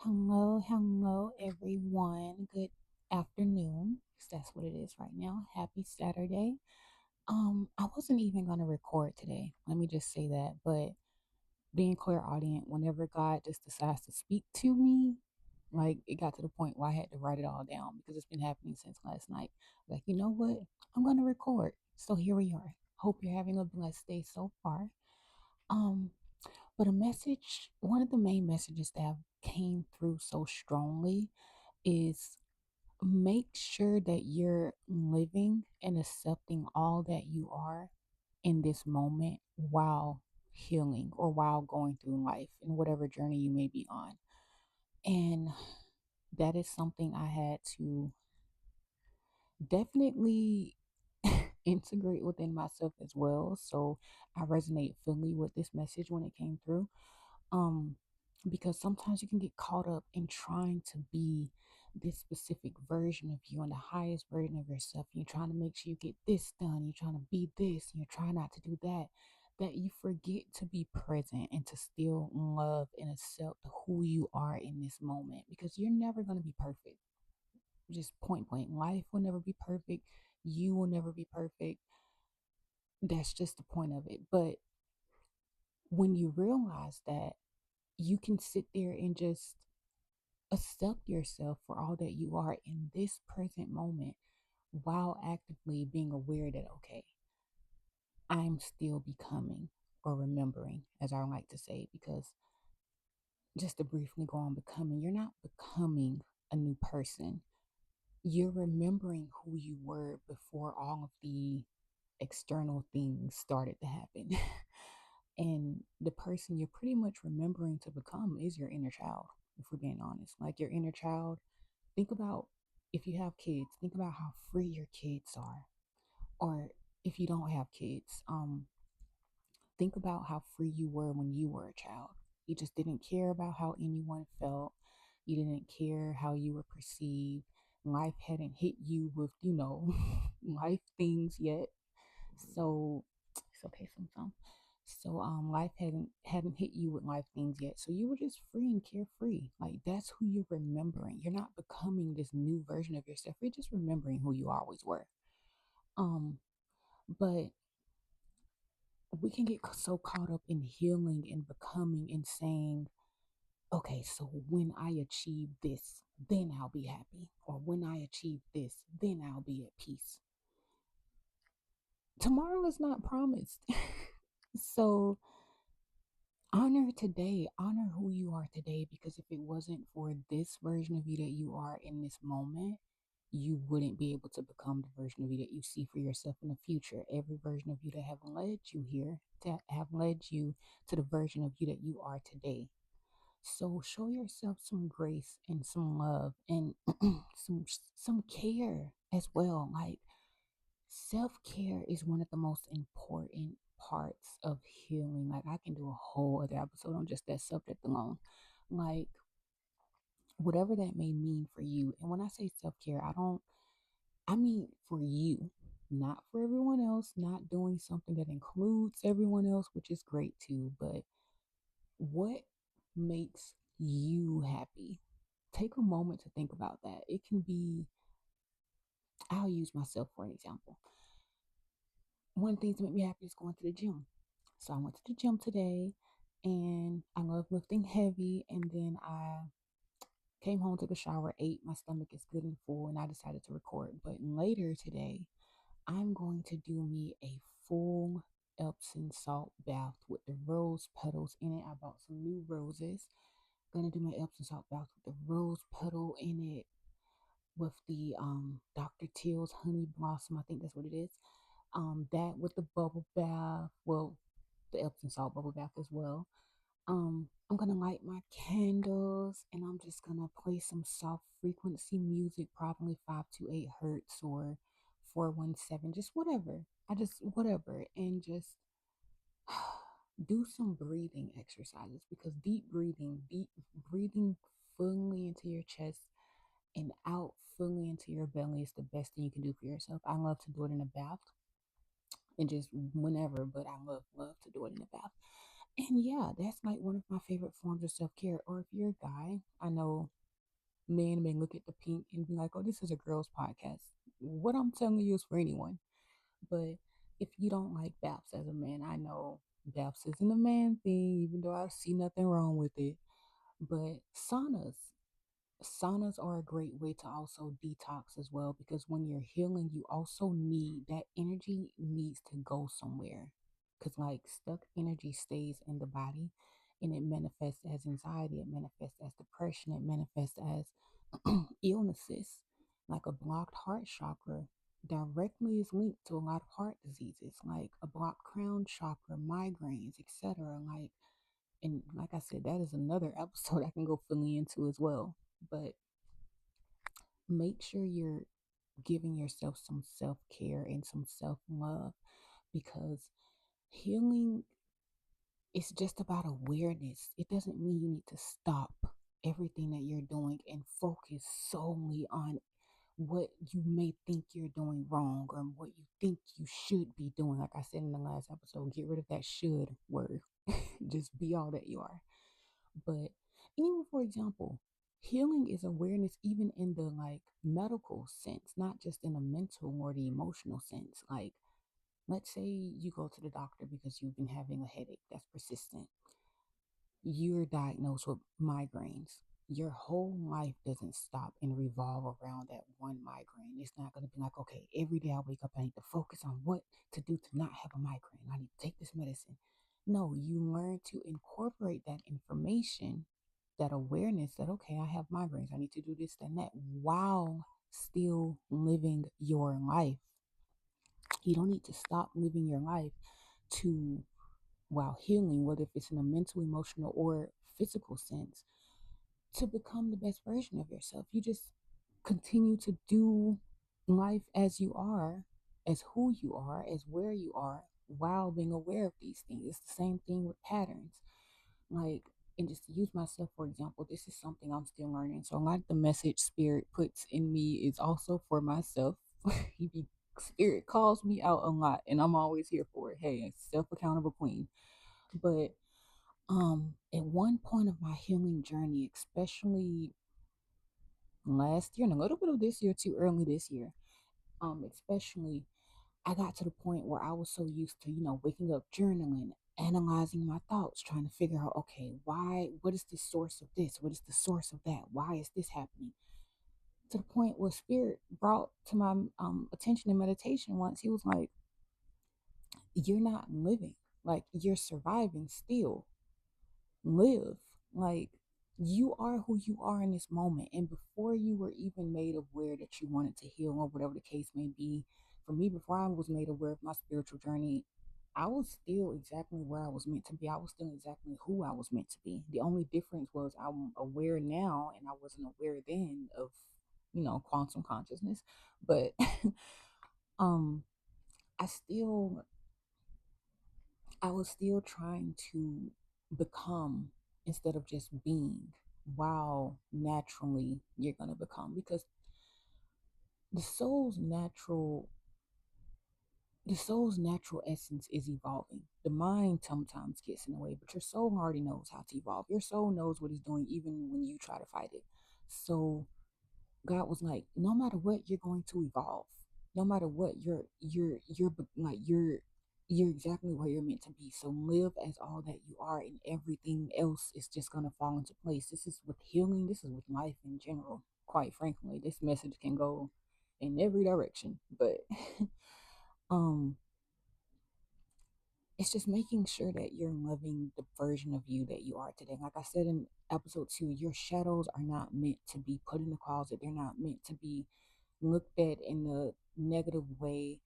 Hello, everyone. Good afternoon, 'cause that's what it is right now. Happy Saturday. I wasn't even gonna record today. Let me just say that. But being clairaudient, whenever God just decides to speak to me, like it got to the point where I had to write it all down because it's been happening since last night. Like, you know what? I'm gonna record. So here we are. Hope you're having a blessed day so far. Um, but a message, one of the main messages that came through so strongly is make sure that you're living and accepting all that you are in this moment while healing or while going through life in whatever journey you may be on. And that is something I had to definitely integrate within myself as well. So I resonate fully with this message when it came through. um because sometimes you can get caught up in trying to be this specific version of you and the highest version of yourself. You're trying to make sure you get this done, you're trying to be this, and you're trying not to do that you forget to be present and to still love and accept who you are in this moment, because you're never going to be perfect. Just point blank, life will never be perfect, you will never be perfect. That's just the point of it. But when you realize that, you can sit there and just accept yourself for all that you are in this present moment while actively being aware that, okay, I'm still becoming or remembering, as I like to say, because just to briefly go on becoming, you're not becoming a new person. You're remembering who you were before all of the external things started to happen. And the person you're pretty much remembering to become is your inner child, if we're being honest. Like your inner child, think about, if you have kids, think about how free your kids are. Or if you don't have kids, think about how free you were when you were a child. You just didn't care about how anyone felt. You didn't care how you were perceived. Life hadn't hit you with, life things yet. So it's okay sometimes. So life hadn't hit you with life things yet. So you were just free and carefree. Like that's who you're remembering. You're not becoming this new version of yourself. You're just remembering who you always were. Um, but we can get so caught up in healing and becoming and saying, okay, so when I achieve this, then I'll be happy. Or when I achieve this, then I'll be at peace. Tomorrow is not promised. So honor today, honor who you are today, because if it wasn't for this version of you that you are in this moment, you wouldn't be able to become the version of you that you see for yourself in the future. Every version of you that have led you here, that have led you to the version of you that you are today. So show yourself some grace and some love and some care as well. Like self-care is one of the most important parts of healing. Like I can do a whole other episode on just that subject alone. Like whatever that may mean for you. And when I say self-care, I mean for you, not for everyone else, not doing something that includes everyone else, which is great too, but what makes you happy? Take a moment to think about that. It can be, I'll use myself for an example. One of the things that make me happy is going to the gym. So I went to the gym today and I love lifting heavy. And then I came home, took a shower, ate. My stomach is good and full, and I decided to record. But later today, I'm going to do me a full Epsom salt bath with the rose petals in it. I bought some new roses. Gonna do my Epsom salt bath with the rose petal in it, with the Dr. Teal's honey blossom. I think that's what it is. That with the bubble bath. Well, the Epsom salt bubble bath as well. I'm gonna light my candles and I'm just gonna play some soft frequency music, probably 528 hertz or 417, just whatever. I just whatever, and just do some breathing exercises, because deep breathing fully into your chest and out fully into your belly is the best thing you can do for yourself. I love to do it in a bath and just whenever, but I love to do it in a bath. And yeah, that's like one of my favorite forms of self care. Or if you're a guy, I know men may look at the pink and be like, oh, this is a girl's podcast. What I'm telling you is for anyone. But if you don't like baths as a man, I know baths isn't a man thing, even though I see nothing wrong with it. But saunas are a great way to also detox as well, because when you're healing, you also need that energy needs to go somewhere, because like stuck energy stays in the body and it manifests as anxiety, it manifests as depression, it manifests as illnesses. Like a blocked heart chakra directly is linked to a lot of heart diseases, like a blocked crown chakra, migraines, etc. Like, and like I said, that is another episode I can go fully into as well. But make sure you're giving yourself some self care and some self love, because healing is just about awareness. It doesn't mean you need to stop everything that you're doing and focus solely on what you may think you're doing wrong or what you think you should be doing. Like I said in the last episode, get rid of that should word. Just be all that you are. But even for example, healing is awareness even in the like medical sense, not just in a mental or the emotional sense. Like, let's say you go to the doctor because you've been having a headache that's persistent. You're diagnosed with migraines. Your whole life doesn't stop and revolve around that one migraine. It's not going to be like, okay, every day I wake up, I need to focus on what to do to not have a migraine. I need to take this medicine. No, you learn to incorporate that information, that awareness that, okay, I have migraines. I need to do this, and that, while still living your life. You don't need to stop living your life to, while healing, whether if it's in a mental, emotional, or physical sense, to become the best version of yourself. You just continue to do life as you are, as who you are, as where you are, while being aware of these things. It's the same thing with patterns. Like, and just to use myself for example, this is something I'm still learning. So a lot of the message spirit puts in me is also for myself. he be Spirit calls me out a lot and I'm always here for it. Hey, self accountable queen. But at one point of my healing journey, especially last year and a little bit of this year too, early this year, especially, I got to the point where I was so used to, waking up journaling, analyzing my thoughts, trying to figure out, okay, why, what is the source of this? What is the source of that? Why is this happening? To the point where spirit brought to my attention in meditation once, he was like, you're not living, like you're surviving still. Live. Like, you are who you are in this moment. And before you were even made aware that you wanted to heal or whatever the case may be, for me, before I was made aware of my spiritual journey, I was still exactly where I was meant to be. I was still exactly who I was meant to be. The only difference was I'm aware now and I wasn't aware then of, quantum consciousness. But um I still I was still trying to become instead of just being, while naturally you're going to become, because the soul's natural the soul's natural essence is evolving. The mind sometimes gets in the way, but your soul already knows how to evolve. Your soul knows what it's doing even when you try to fight it. So God was like, no matter what, you're going to evolve. No matter what, you're exactly where you're meant to be. So live as all that you are, and everything else is just gonna fall into place. This is with healing. This is with life in general. Quite frankly, this message can go in every direction, but um, it's just making sure that you're loving the version of you that you are today. Like I said in episode 2, your shadows are not meant to be put in the closet. They're not meant to be looked at in a negative way.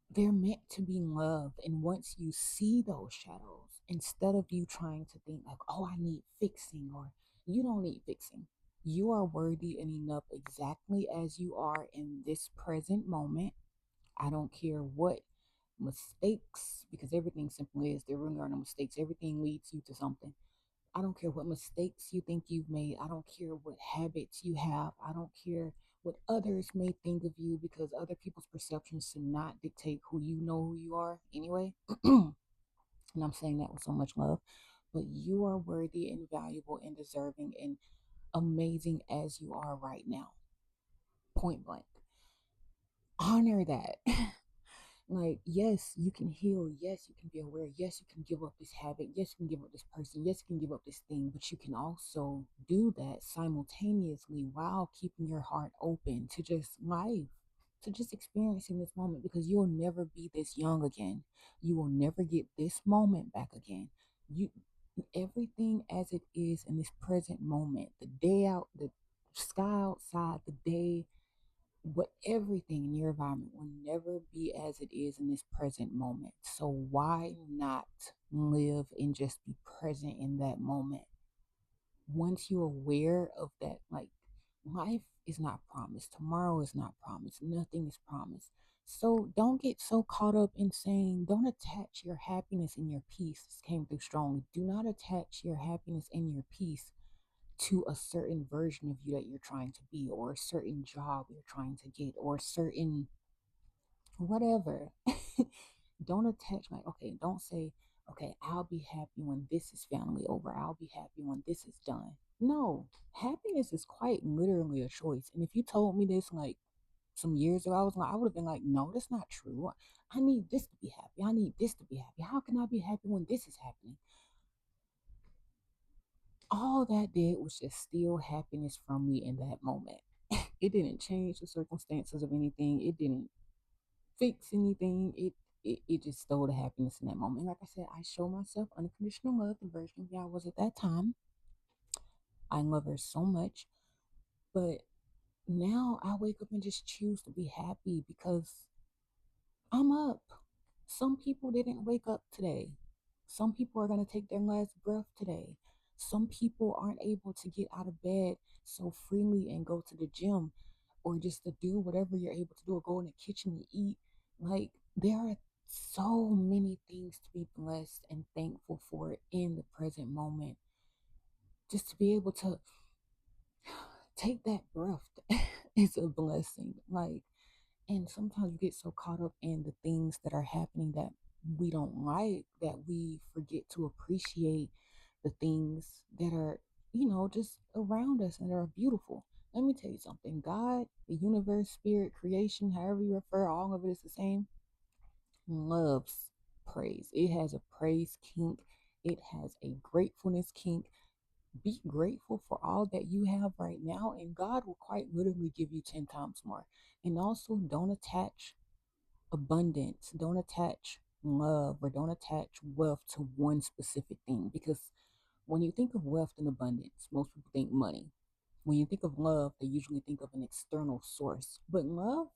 They're meant to be loved. And once you see those shadows, instead of you trying to think like, oh, I need fixing, or you don't need fixing. You are worthy and enough exactly as you are in this present moment. I don't care what mistakes, because everything simply is, there really are no mistakes. Everything leads you to something. I don't care what mistakes you think you've made. I don't care what habits you have. I don't care what others may think of you, because other people's perceptions should not dictate who you know who you are anyway. And I'm saying that with so much love. But you are worthy and valuable and deserving and amazing as you are right now. Point blank. Honor that. Like, yes, you can heal. Yes, you can be aware. Yes, you can give up this habit. Yes, you can give up this person. Yes, you can give up this thing. But you can also do that simultaneously while keeping your heart open to just life, to just experiencing this moment because you'll never be this young again. You will never get this moment back again. You, everything as it is in this present moment, the day out, the sky outside, the day, what everything in your environment will never be as it is in this present moment. So why not live and just be present in that moment? Once you're aware of that, like, life is not promised, tomorrow is not promised, nothing is promised. So don't get so caught up in saying, don't attach your happiness and your peace. This came through strongly. Do not attach your happiness and your peace to a certain version of you that you're trying to be, or a certain job you're trying to get, or a certain whatever. Don't attach, like, okay, don't say, okay, I'll be happy when this is finally over. I'll be happy when this is done. No, happiness is quite literally a choice. And if you told me this like some years ago, I would have been like, no, that's not true. I need this to be happy. I need this to be happy. How can I be happy when this is happening? All that did was just steal happiness from me in that moment. It didn't change the circumstances of anything. It didn't fix anything. It just stole the happiness in that moment. Like I said, I show myself unconditional love, the version of me I was at that time. I love her so much. But now I wake up and just choose to be happy because I'm up. Some people didn't wake up today. Some people are going to take their last breath today. Some people aren't able to get out of bed so freely and go to the gym or just to do whatever you're able to do or go in the kitchen and eat. Like, there are so many things to be blessed and thankful for in the present moment. Just to be able to take that breath is a blessing. Like, and sometimes we get so caught up in the things that are happening that we don't like that we forget to appreciate the things that are, just around us and that are beautiful. Let me tell you something. God, the universe, spirit, creation, however you refer, all of it is the same, loves praise. It has a praise kink, it has a gratefulness kink. Be grateful for all that you have right now, and God will quite literally give you 10 times more. And also, don't attach abundance, don't attach love, or don't attach wealth to one specific thing. Because when you think of wealth and abundance, most people think money. When you think of love, they usually think of an external source. But love,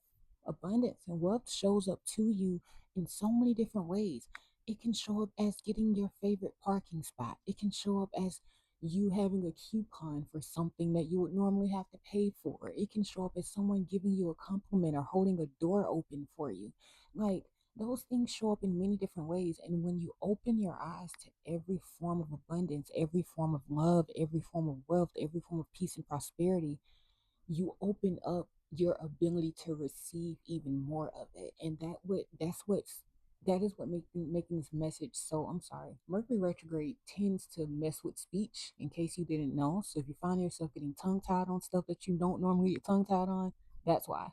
abundance, and wealth shows up to you in so many different ways. It can show up as getting your favorite parking spot. It can show up as you having a coupon for something that you would normally have to pay for. It can show up as someone giving you a compliment or holding a door open for you. Like, those things show up in many different ways. And when you open your eyes to every form of abundance, every form of love, every form of wealth, every form of peace and prosperity, you open up your ability to receive even more of it. And that is what making this message so, I'm sorry, Mercury retrograde tends to mess with speech, in case you didn't know. So if you find yourself getting tongue tied on stuff that you don't normally get tongue tied on, that's why.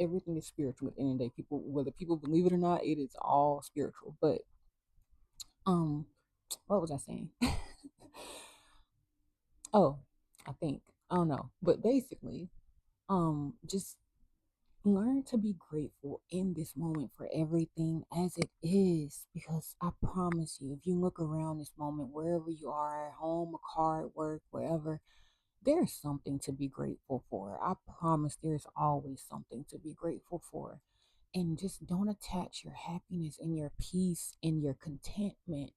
Everything is spiritual at the end of the day. People, whether people believe it or not, it is all spiritual. But um what was I saying? Oh, I don't know. But basically, just learn to be grateful in this moment for everything as it is, because I promise you, if you look around this moment, wherever you are, at home, a car, at work, wherever, there's something to be grateful for. I promise there's always something to be grateful for. And just don't attach your happiness and your peace and your contentment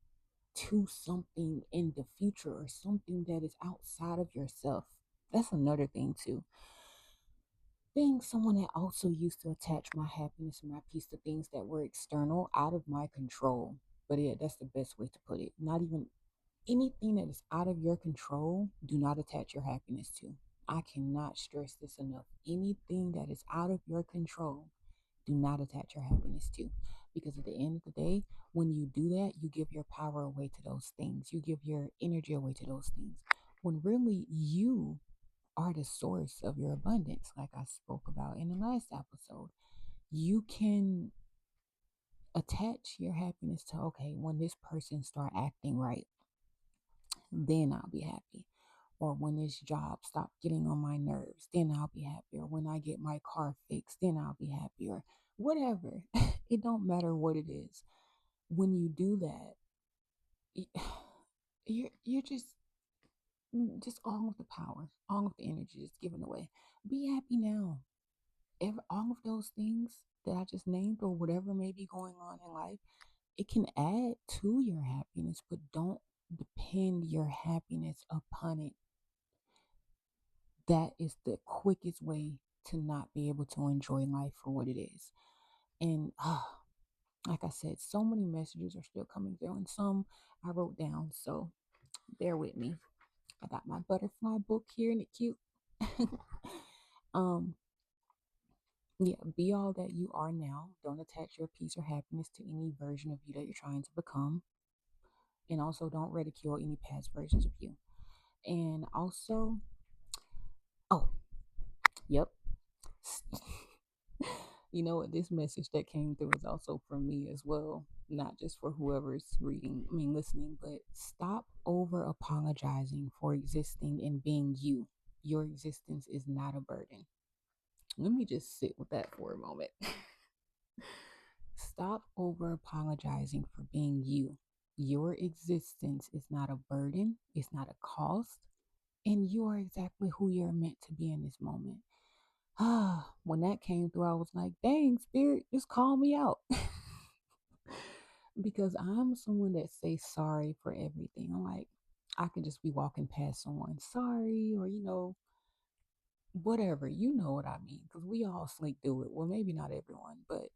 to something in the future or something that is outside of yourself. That's another thing too. Being someone that also used to attach my happiness and my peace to things that were external, out of my control. But yeah, that's the best way to put it. Not even anything that is out of your control, do not attach your happiness to. I cannot stress this enough. Anything that is out of your control, do not attach your happiness to. Because at the end of the day, when you do that, you give your power away to those things. You give your energy away to those things. When really you are the source of your abundance, like I spoke about in the last episode. You can attach your happiness to, okay, when this person start acting right, then I'll be happy. Or when this job stop getting on my nerves, then I'll be happy. Or when I get my car fixed, then I'll be happy. Or whatever. It don't matter what it is. When you do that, you're just all of the power, all of the energy is given away. Be happy now. All of those things that I just named, or whatever may be going on in life, it can add to your happiness, but don't depend your happiness upon it. That is the quickest way to not be able to enjoy life for what it is. And like I said, so many messages are still coming through, and some I wrote down. So bear with me. I got my butterfly book here, and it's cute. um, yeah, be all that you are now. Don't attach your peace or happiness to any version of you that you're trying to become. And also, don't ridicule any past versions of you. And also, oh, yep. You know what? This message that came through is also for me as well, not just for whoever's listening, but stop over apologizing for existing and being you. Your existence is not a burden. Let me just sit with that for a moment. Stop over apologizing for being you. Your existence is not a burden, it's not a cost, and you are exactly who you're meant to be in this moment. When that came through, I was like, dang, spirit, just call me out. Because I'm someone that says sorry for everything. I'm like, I can just be walking past someone, sorry, or, whatever. You know what I mean? Because we all slink through it. Well, maybe not everyone, but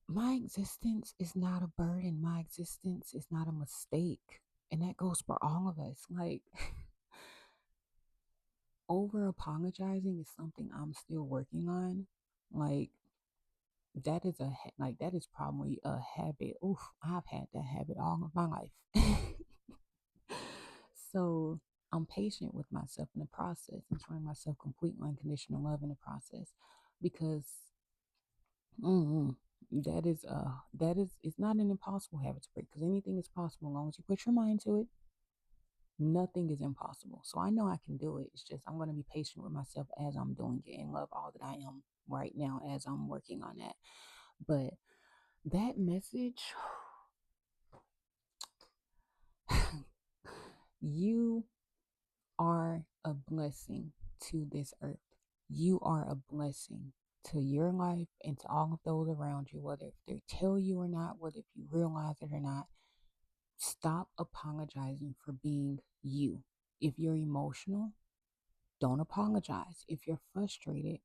my existence is not a burden. My existence is not a mistake. And that goes for all of us. Like, over apologizing is something I'm still working on. Like, that is probably a habit. Oof, I've had that habit all of my life. So I'm patient with myself in the process and showing myself complete unconditional love in the process, because mm, that is it's not an impossible habit to break, because anything is possible as long as you put your mind to it. Nothing is impossible. So I know I can do it. It's just I'm going to be patient with myself as I'm doing it and love all that I am right now as I'm working on that. But that message, you are a blessing to this earth. You are a blessing to your life and to all of those around you, whether if they tell you or not, whether if you realize it or not. Stop apologizing for being you. If you're emotional, don't apologize. If you're frustrated,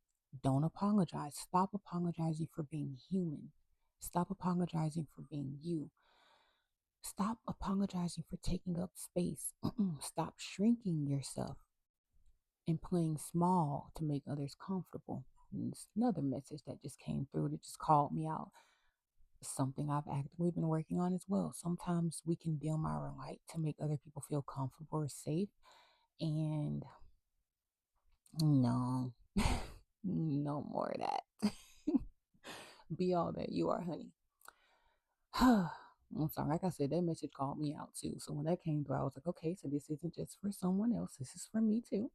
don't apologize. Stop apologizing for being human. Stop apologizing for being you. Stop apologizing for taking up space. Stop shrinking yourself and playing small to make others comfortable. And it's another message that just came through that just called me out. Something I've actively been working on as well. Sometimes we can dim our light to make other people feel comfortable or safe. And no, no more of that. Be all that you are, honey. I'm sorry. Like I said, that message called me out too. So when that came through, I was like, okay, so this isn't just for someone else. This is for me too.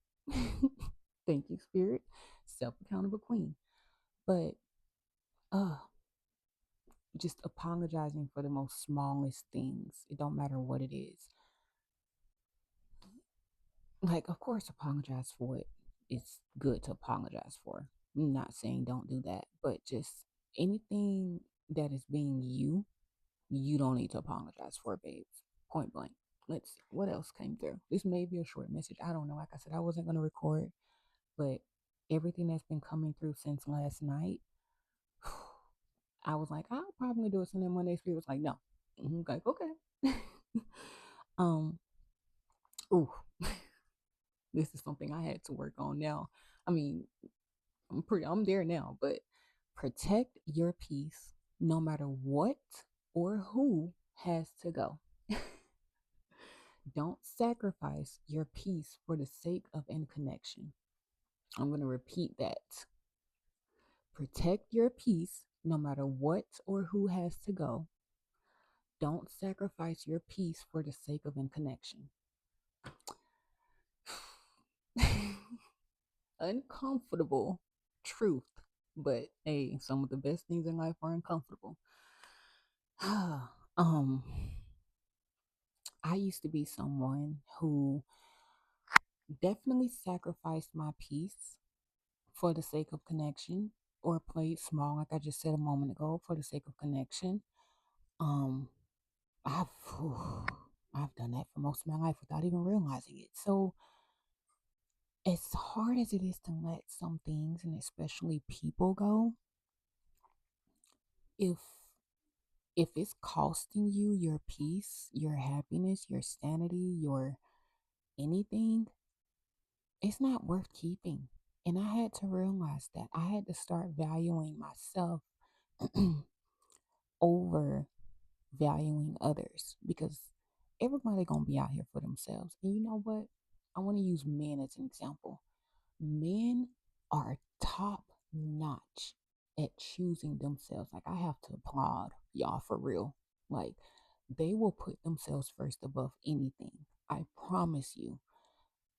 Thank you, Spirit. Self accountable queen. But uh just apologizing for the most smallest things. It don't matter what it is. Like, of course, apologize for it. It's good to apologize for. I'm not saying don't do that, but just anything that is being you, you don't need to apologize for, babes. Point blank. Let's see what else came through. This may be a short message. I don't know. Like I said, I wasn't going to record, but everything that's been coming through since last night, I was like, I'll probably do it Sunday, Monday. Spirit was like, no. Like, okay. um, ooh, this is something I had to work on now. I mean, I'm there now, but protect your peace, no matter what or who has to go. Don't sacrifice your peace for the sake of in connection. I'm going to repeat that. Protect your peace no matter what or who has to go. Don't sacrifice your peace for the sake of in connection. Uncomfortable truth. But hey, some of the best things in life are uncomfortable. um, I used to be someone who definitely sacrificed my peace for the sake of connection, or played small, like I just said a moment ago, for the sake of connection. Um, I've whew, I've done that for most of my life without even realizing it. So as hard as it is to let some things and especially people go, if it's costing you your peace, your happiness, your sanity, your anything, it's not worth keeping. And I had to realize that. I had to start valuing myself over valuing others, because everybody gonna be out here for themselves. And you know what? I want to use men as an example. Men are top notch at choosing themselves. Like, I have to applaud y'all for real. Like, they will put themselves first above anything. I promise you.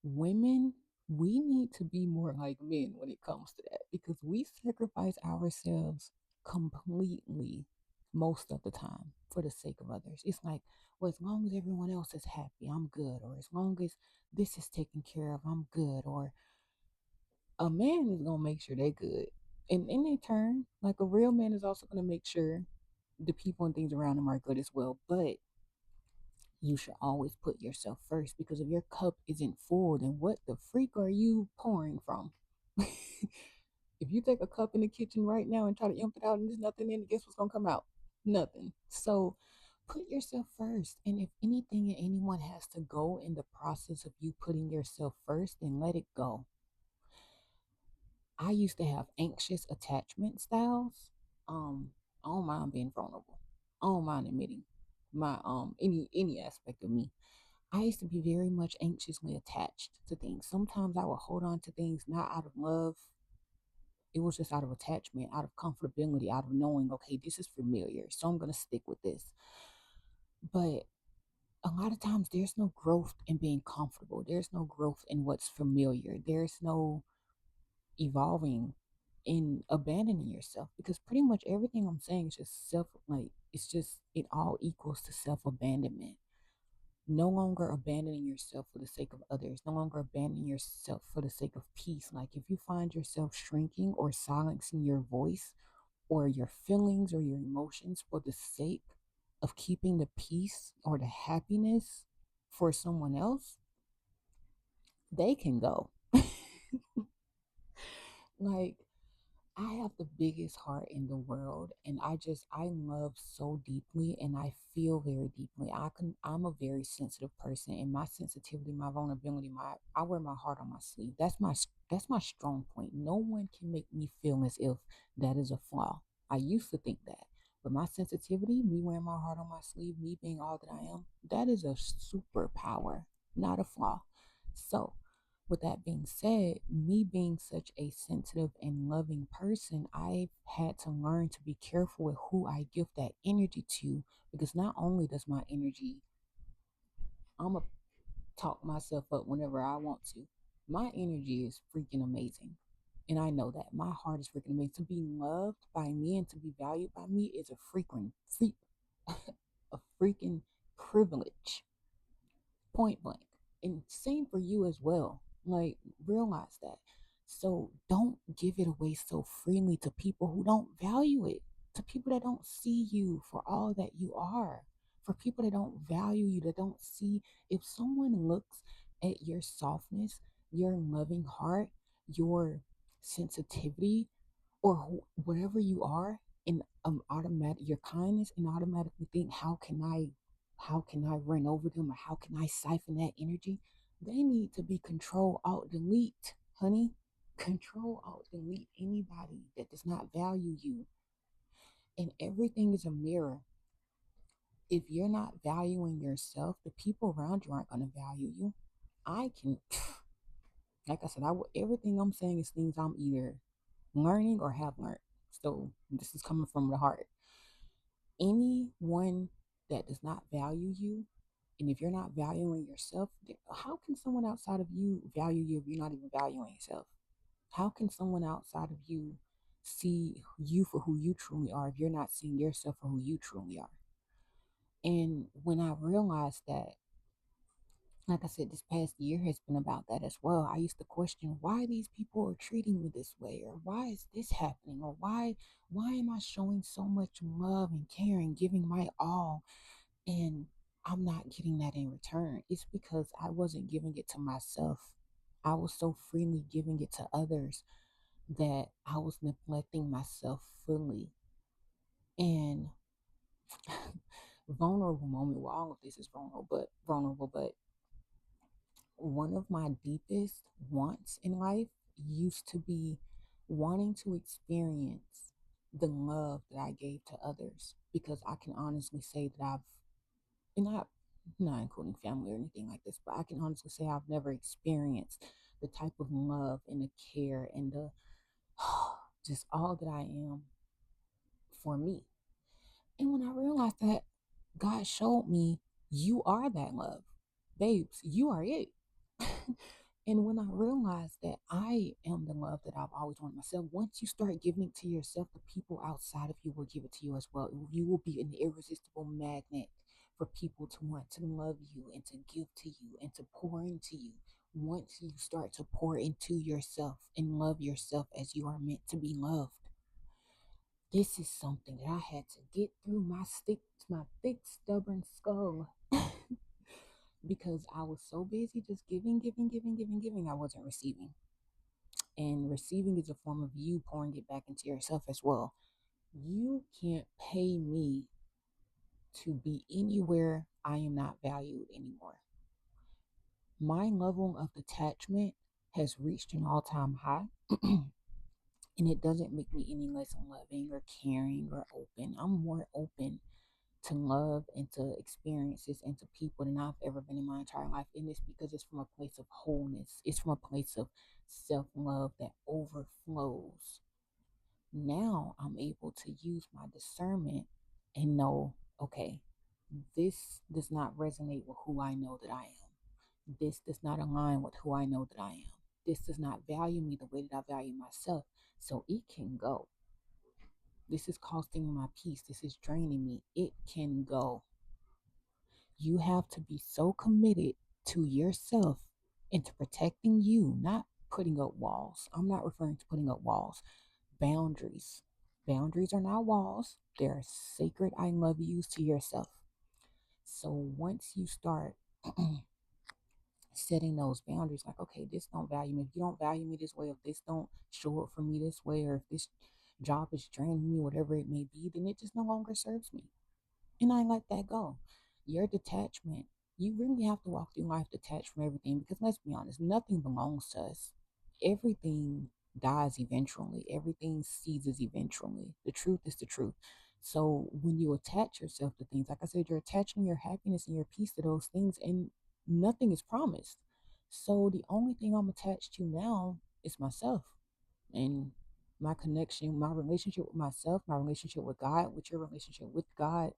Women, we need to be more like men when it comes to that, because we sacrifice ourselves completely most of the time for the sake of others. It's like, well, as long as everyone else is happy, I'm good. Or as long as this is taken care of, I'm good. Or a man is going to make sure they're good. And in turn, like, a real man is also going to make sure the people and things around him are good as well. But you should always put yourself first, because if your cup isn't full, then what the freak are you pouring from? If you take a cup in the kitchen right now and try to empty it out and there's nothing in it, guess what's going to come out? Nothing. So put yourself first. And if anything and anyone has to go in the process of you putting yourself first, then let it go. I used to have anxious attachment styles. I don't mind being vulnerable. I don't mind admitting my any aspect of me. I used to be very much anxiously attached to things. Sometimes I would hold on to things not out of love. It was just out of attachment, out of comfortability, out of knowing, okay, this is familiar, so I'm going to stick with this. But a lot of times there's no growth in being comfortable. There's no growth in what's familiar. There's no evolving in abandoning yourself, because pretty much everything I'm saying is just it's just, it all equals to self abandonment. No longer abandoning yourself for the sake of others, no longer abandoning yourself for the sake of peace. Like, if you find yourself shrinking or silencing your voice or your feelings or your emotions for the sake of keeping the peace or the happiness for someone else, they can go. Like, I have the biggest heart in the world, and I love so deeply, and I feel very deeply. I'm a very sensitive person, and my sensitivity, my vulnerability, I wear my heart on my sleeve. That's my strong point. No one can make me feel as if that is a flaw. I used to think that. But my sensitivity, me wearing my heart on my sleeve, me being all that I am, that is a superpower, not a flaw. So, with that being said, me being such a sensitive and loving person, I've had to learn to be careful with who I give that energy to, because not only does my energy, I'm going to talk myself up whenever I want to. My energy is freaking amazing. And I know that my heart is freaking amazing. To be loved by me and to be valued by me is a freaking privilege, point blank. And same for you as well. Like, realize that. So don't give it away so freely to people who don't value it, to people that don't see you for all that you are, for people that don't value you, that don't see. If someone looks at your softness, your loving heart, your sensitivity, or whatever you are, and automatic your kindness, and automatically think, how can I run over them, or how can I siphon that energy? They need to be control alt delete, honey. Control alt delete anybody that does not value you. And everything is a mirror. If you're not valuing yourself, the people around you aren't going to value you. I can, like I said, everything I'm saying is things I'm either learning or have learned. So this is coming from the heart. Anyone that does not value you, and if you're not valuing yourself, how can someone outside of you value you if you're not even valuing yourself? How can someone outside of you see you for who you truly are if you're not seeing yourself for who you truly are? And when I realized that, like I said, this past year has been about that as well. I used to question why these people are treating me this way, or why is this happening, or why am I showing so much love and care and giving my all, and I'm not getting that in return. It's because I wasn't giving it to myself. I was so freely giving it to others that I was neglecting myself fully. And vulnerable moment, well, all of this is vulnerable, but one of my deepest wants in life used to be wanting to experience the love that I gave to others, because I can honestly say that and I, not including family or anything like this, but I can honestly say I've never experienced the type of love and the care and the just all that I am for me. And when I realized that, God showed me, you are that love. Babes, you are it. And when I realized that I am the love that I've always wanted myself, once you start giving it to yourself, the people outside of you will give it to you as well. You will be an irresistible magnet for people to want to love you and to give to you and to pour into you. Once you start to pour into yourself and love yourself as you are meant to be loved, this is something that I had to get through my thick, stubborn skull because I was so busy just giving, I wasn't receiving. And receiving is a form of you pouring it back into yourself as well. You can't pay me to be anywhere I am not valued anymore. My level of detachment has reached an all-time high. And it doesn't make me any less loving or caring or open. I'm more open to love and to experiences and to people than I've ever been in my entire life. And it's because it's from a place of wholeness, it's from a place of self love that overflows. Now I'm able to use my discernment and know, okay, this does not resonate with who I know that I am. This does not align with who I know that I am. This does not value me the way that I value myself. So it can go. This is costing my peace. This is draining me. It can go. You have to be so committed to yourself and to protecting you, not putting up walls. I'm not referring to putting up walls. Boundaries. Boundaries are not walls. They're sacred I love yous to yourself. So once you start setting those boundaries, like, okay, this don't value me. If you don't value me this way, if this don't show up for me this way, or if this job is draining me, whatever it may be, then it just no longer serves me. And I let that go. Your detachment, you really have to walk through life detached from everything, because let's be honest, nothing belongs to us. Everything dies eventually, everything ceases eventually. The truth is the truth. So when you attach yourself to things, like I said, you're attaching your happiness and your peace to those things, and nothing is promised. So the only thing I'm attached to now is myself and my connection, my relationship with myself, my relationship with God, with your relationship with God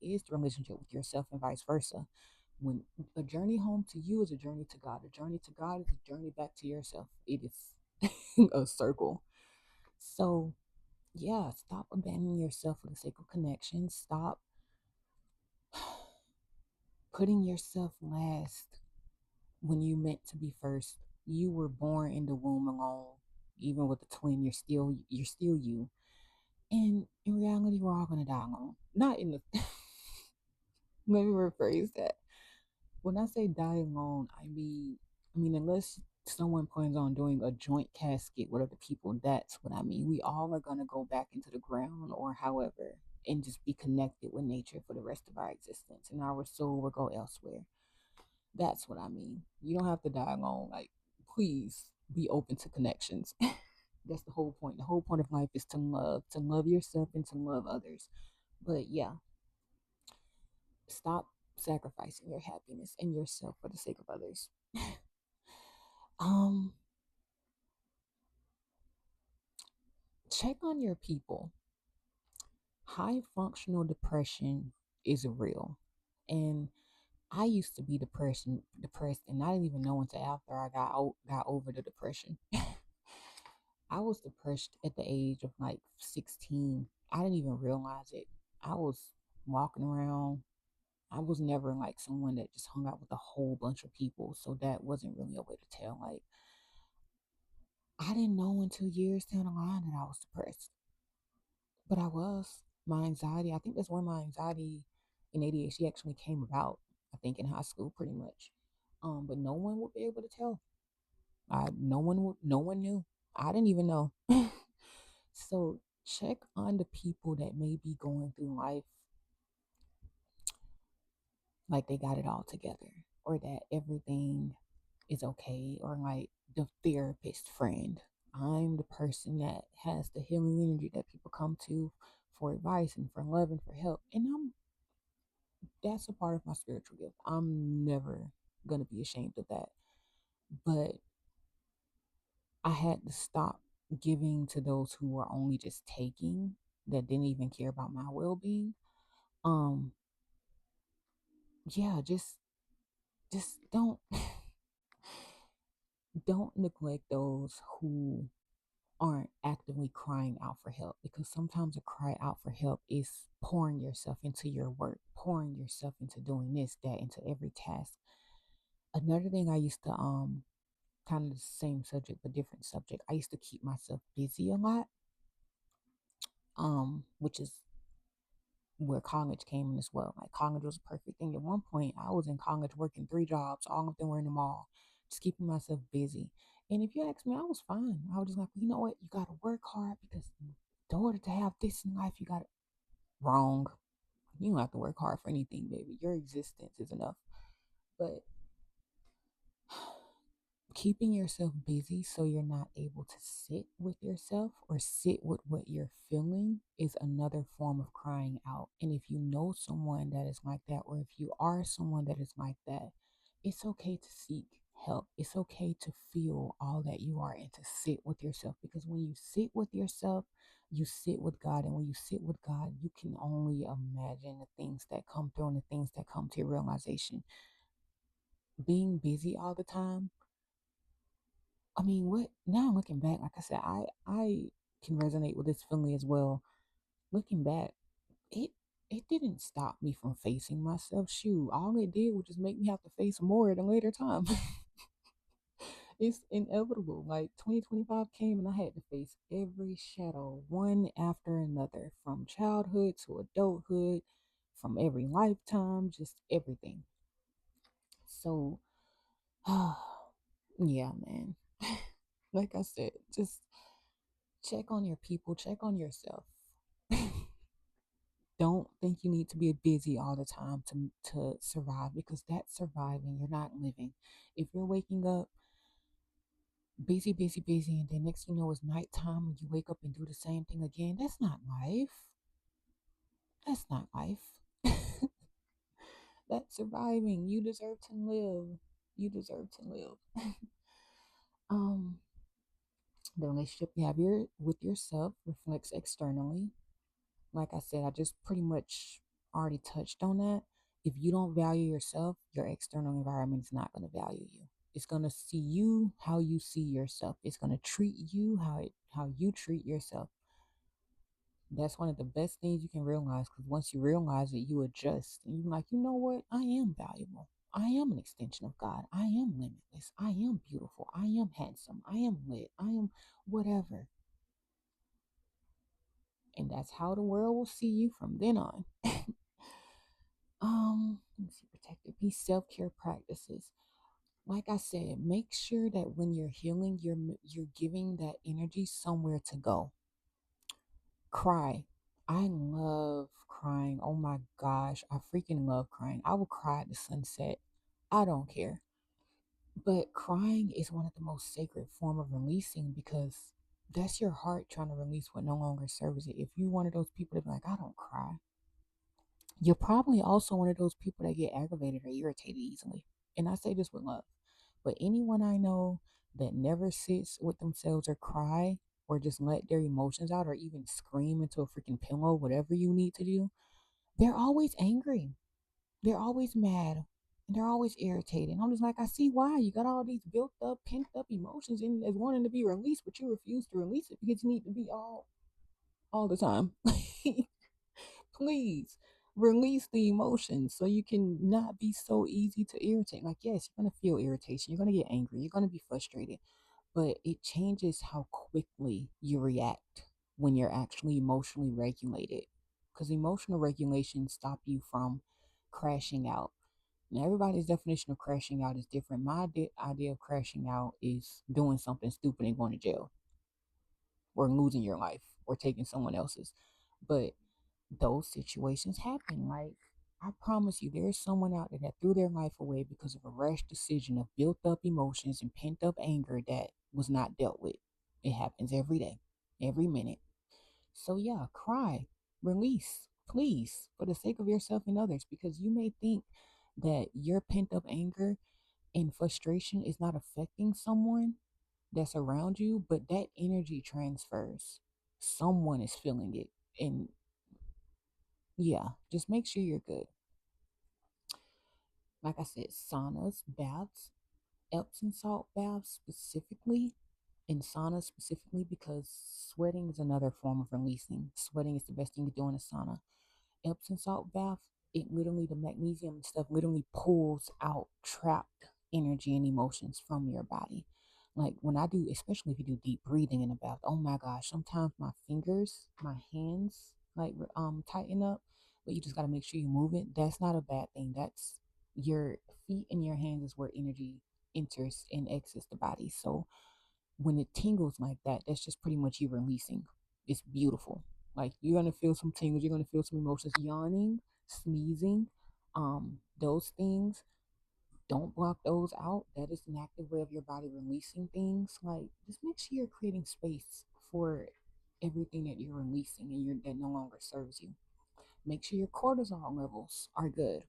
is the relationship with yourself, and vice versa. When a journey home to you is a journey to God, a journey to God is a journey back to yourself. It is a circle. So, yeah, stop abandoning yourself for the sake of connection. Stop putting yourself last when you meant to be first. You were born in the womb alone. Even with a twin, you're still you. And in reality, we're all gonna die alone. Not in the let me rephrase that. When I say die alone, I mean unless someone plans on doing a joint casket with other people, that's what I mean. We all are gonna go back into the ground or however and just be connected with nature for the rest of our existence. And our soul will go elsewhere. That's what I mean. You don't have to die alone. Like, please be open to connections. That's the whole point. The whole point of life is to love yourself and to love others. But yeah, stop sacrificing your happiness and yourself for the sake of others. um, Check on your people. High functional depression is real. And I used to be depressed, and I didn't even know until after I got over the depression. I was depressed at the age of like 16. I didn't even realize it. I was walking around. I was never like someone that just hung out with a whole bunch of people, so that wasn't really a way to tell. Like, I didn't know until years down the line that I was depressed, but I was. My anxiety, I think that's where my anxiety and ADHD actually came about. I think in high school, pretty much. But no one would be able to tell. No one knew. I didn't even know. So check on the people that may be going through life like they got it all together, or that everything is okay, or like the therapist friend. I'm the person that has the healing energy that people come to for advice and for love and for help. And that's a part of my spiritual gift. I'm never gonna be ashamed of that. But I had to stop giving to those who were only just taking, that didn't even care about my well being. Um, yeah, just don't neglect those who aren't actively crying out for help, because sometimes a cry out for help is pouring yourself into your work, pouring yourself into doing this, that, into every task. Another thing I used to kind of the same subject but different subject. I used to keep myself busy a lot, which is where college came in as well. Like, college was a perfect thing. At one point, I was in college working three jobs, all of them were in the mall, just keeping myself busy. And if you ask me, I was fine. I was just like, you know what? You gotta work hard, because in order to have this in life, you gotta. Wrong. You don't have to work hard for anything, baby. Your existence is enough. But keeping yourself busy so you're not able to sit with yourself or sit with what you're feeling is another form of crying out. And if you know someone that is like that, or if you are someone that is like that, it's okay to seek help. It's okay to feel all that you are and to sit with yourself, because when you sit with yourself, you sit with God. And when you sit with God, you can only imagine the things that come through and the things that come to your realization. Being busy all the time, I mean, what now looking back, like I said, I can resonate with this feeling as well. Looking back, it it didn't stop me from facing myself. Shoot, all it did was just make me have to face more at a later time. It's inevitable. Like, 2025 came and I had to face every shadow one after another, from childhood to adulthood, from every lifetime, just everything. So, yeah, man. Like I said, just check on your people, check on yourself. Don't think you need to be busy all the time to survive, because that's surviving. You're not living. If you're waking up busy, busy, busy, and then next you know it's nighttime and you wake up and do the same thing again, that's not life. That's not life. That's surviving. You deserve to live. You deserve to live. um, the relationship you have with yourself reflects externally. Like I said, I just pretty much already touched on that. If you don't value yourself, your external environment is not going to value you. It's going to see you how you see yourself. It's going to treat you how you treat yourself. That's one of the best things you can realize, because once you realize it, you adjust and you're like, you know what? I am valuable. I am an extension of God. I am limitless. I am beautiful. I am handsome. I am lit. I am whatever. And that's how the world will see you from then on. Let me see, protective peace, self-care practices. Like I said, make sure that when you're healing, you're giving that energy somewhere to go. Cry. I love crying. Oh my gosh, I freaking love crying. I will cry at the sunset. I don't care. But crying is one of the most sacred form of releasing, because That's your heart trying to release what no longer serves it. If you one of those people that be like, I don't cry, you're probably also one of those people that get aggravated or irritated easily. And I say this with love. But anyone I know that never sits with themselves or cry or just let their emotions out or even scream into a freaking pillow, whatever you need to do, they're always angry. They're always mad. And they're always irritated. And I'm just like, I see why. You got all these built up, pent up emotions and as wanting to be released, but you refuse to release it because you need to be all the time. Please release the emotions so you can not be so easy to irritate. Like, yes, you're going to feel irritation. You're going to get angry. You're going to be frustrated. But it changes how quickly you react when you're actually emotionally regulated. Because emotional regulation stop you from crashing out. Now, everybody's definition of crashing out is different. My idea of crashing out is doing something stupid and going to jail or losing your life or taking someone else's. But those situations happen. Like, I promise you, there's someone out there that threw their life away because of a rash decision of built up emotions and pent up anger that was not dealt with. It happens every day, every minute. So, yeah, cry, release, please, for the sake of yourself and others, because you may think that your pent up anger and frustration is not affecting someone that's around you, but that energy transfers. Someone is feeling it. And yeah, just make sure you're good. Like I said, saunas, baths, Epsom salt baths specifically, and saunas specifically, because sweating is another form of releasing. Sweating is the best thing to do in a sauna. Epsom salt bath, it literally, the magnesium and stuff literally pulls out trapped energy and emotions from your body. Like when I do, especially if you do deep breathing in a bath, oh my gosh, sometimes my fingers, my hands like tighten up, but you just got to make sure you move it. That's not a bad thing. That's your feet and your hands is where energy enters and exits the body. So when it tingles like that, that's just pretty much you releasing. It's beautiful. Like you're gonna feel some tingles, you're gonna feel some emotions, yawning, sneezing, those things. Don't block those out. That is an active way of your body releasing things. Like just make sure you're creating space for everything that you're releasing and that no longer serves you. Make sure your cortisol levels are good.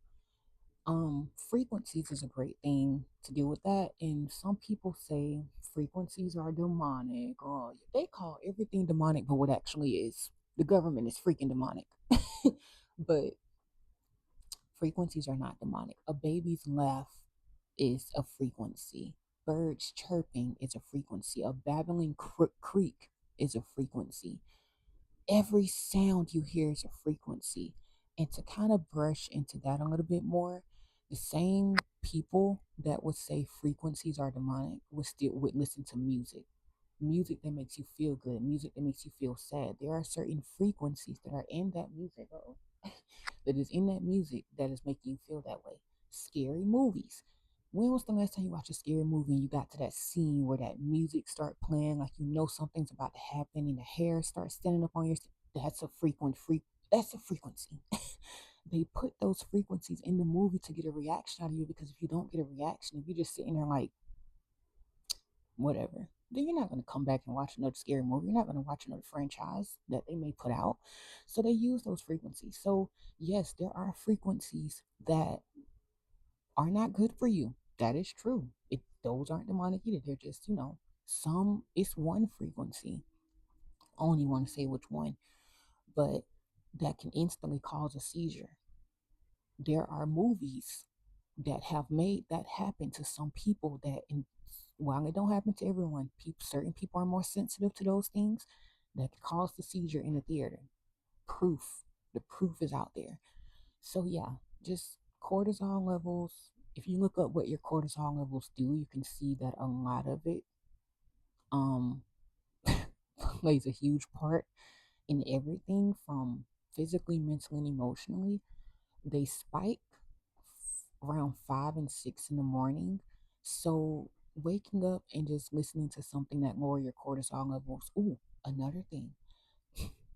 Frequencies is a great thing to deal with that. And some people say frequencies are demonic, or they call everything demonic, but what actually is the government is freaking demonic. But frequencies are not demonic. A baby's laugh is a frequency. Birds chirping is a frequency. A babbling creek is a frequency. Every sound you hear is a frequency. And to kind of brush into that a little bit more, the same people that would say frequencies are demonic would listen to music that makes you feel good, music that makes you feel sad. There are certain frequencies that are in that music, that is in that music that is making you feel that way. Scary movies. When was the last time you watched a scary movie and you got to that scene where that music start playing, like you know something's about to happen and the hair starts standing up on your? That's a That's a frequency. They put those frequencies in the movie to get a reaction out of you, because if you don't get a reaction, if you're just sitting there like whatever, then you're not going to come back and watch another scary movie. You're not going to watch another franchise that they may put out. So they use those frequencies. So yes, there are frequencies that are not good for you. That is true. Those aren't demonic either. They're just, some, it's one frequency. I only want to say which one, but that can instantly cause a seizure. There are movies that have made that happen to some people while it don't happen to everyone, certain people are more sensitive to those things that can cause the seizure in the theater. Proof. The proof is out there. So yeah, just cortisol levels. If you look up what your cortisol levels do, you can see that a lot of it um plays a huge part in everything from physically, mentally, and emotionally. They spike around 5 and 6 in the morning. So waking up and just listening to something that lower your cortisol levels. Ooh, another thing.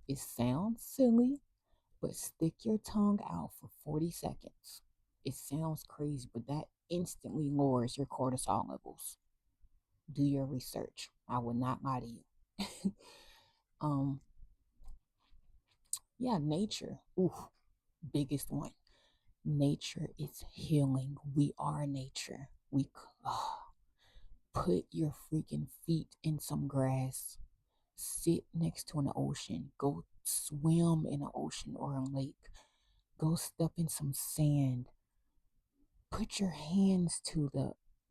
It sounds silly, but stick your tongue out for 40 seconds. It sounds crazy, but that instantly lowers your cortisol levels. Do your research. I will not lie to you. um, yeah, nature. Ooh, biggest one. Nature is healing. We are nature. Put your freaking feet in some grass. Sit next to an ocean. Go swim in an ocean or a lake. Go step in some sand. Put your hands to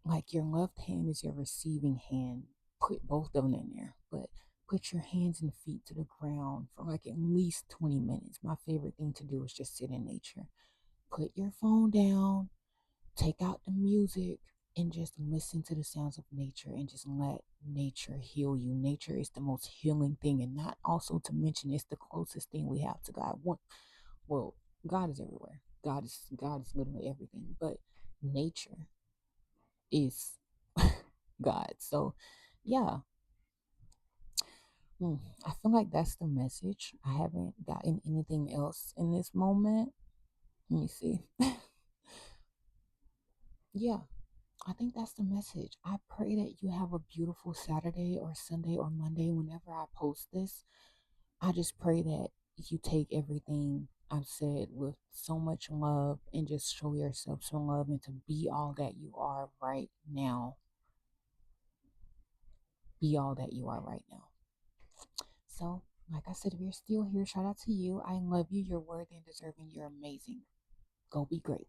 like your left hand is your receiving hand. Put both of them in there, but put your hands and feet to the ground for like at least 20 minutes. My favorite thing to do is just sit in nature. Put your phone down, take out the music, and just listen to the sounds of nature and just let nature heal you. Nature is the most healing thing, and not also to mention it's the closest thing we have to God. Well, God is everywhere. God is literally everything, but nature is God. So, yeah, I feel like that's the message. I haven't gotten anything else in this moment. Let me see. Yeah, I think that's the message. I pray that you have a beautiful Saturday or Sunday or Monday whenever I post this. I just pray that you take everything I've said with so much love and just show yourself some love and to be all that you are right now. Be all that you are right now. So, like I said, if you're still here, shout out to you. I love you. You're worthy and deserving. You're amazing. Go be great.